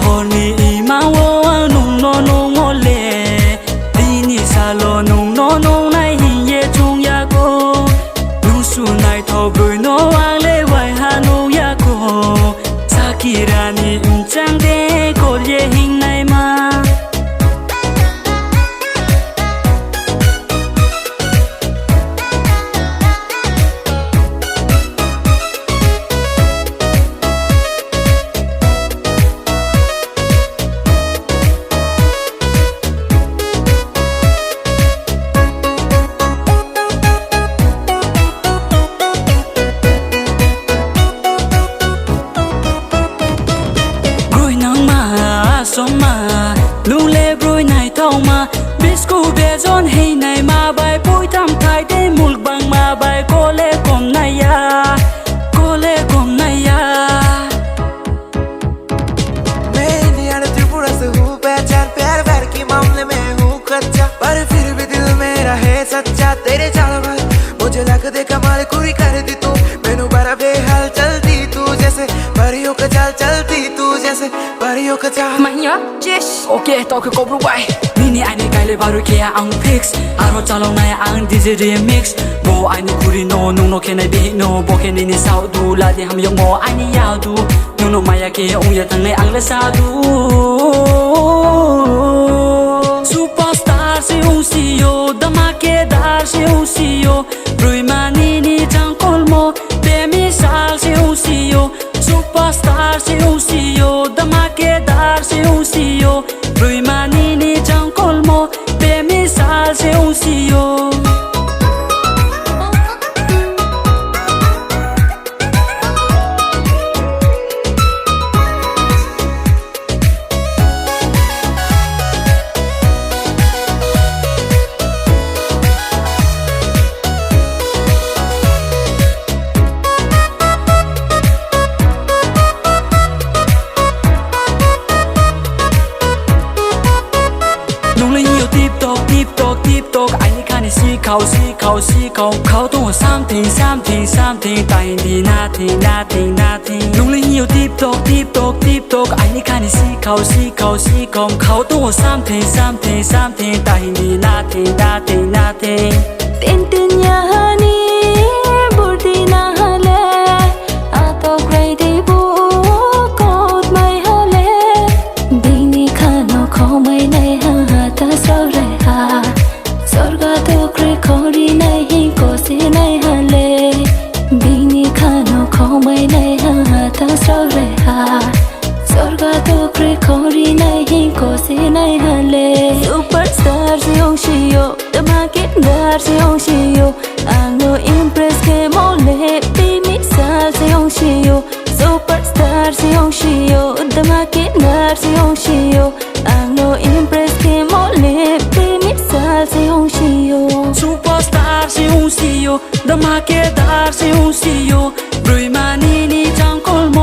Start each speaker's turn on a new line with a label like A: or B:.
A: honi ima wo nung no nung ole dini salo nung no nung nai hin ye chung ya ko nung su nai thau bui no wang le wai ha nu ya ko sakirani chang de ko ye hin nai ma ma lu le broi nai thau ma bisku be zon hey nai ma bai pui tham thai de mulk bang ma bai ko le kom nai ya
B: मैं इंडिया त्रिपुरा से हूँ पहचान प्यार व्यार की मामले में हूँ कच्चा पर फिर भी दिल मेरा है सच्चा तेरे चाल भर मुझे लग दे कमाल कोई कर दी तू मैनू बड़ा बेहाल चलती तू जैसे परियों का चाल चलती तू जैसे परियों का चाल
A: Manya, yes. Okay, talk ko bro bye. Nini ani kaile baru kaya ang fix. Aro chalong na ang DJ remix. Bo ani kuri no nung no kenai bi no bo ken nini sao du la de ham yong mo ani yao du. Nung no maya ke ong ya tang nei ang la sa du. Superstar si ung si yo, damakedar si ung si yo. Brui mani ni jang kolmo, bemisal si ung si yo. Superstar si ung si yo, damakedar si ung si yo. Brui mani ni jang kolmo, bemisal si ung si yo. tiếp tục anh khăn đi xí khâu khâu tung sam thình tay đi na thình nung linh nhiều tiếp tục anh khăn đi xí khâu khâu tung sam thình tay đi na thình
C: tin tin nhà hani burdi na hale ato gray đi bu cột mai hale dini khano kho mai nay ha ta sao re ha sorga to kre khori nahi kosi nai hale bini khano kho mai nay ha ta sao re ha sorga to kre khori nahi kosi nai hale superstar si ong shiyo the market dar si ong shiyo ano impress ke mole bini sal si ong shiyo superstar si ong shiyo the market dar si ong shiyo ano impress ke mole bini sal si ong shiyo
A: superstar si ung si yo, the market dar si ung si yo, brui mani ni jang kolmo.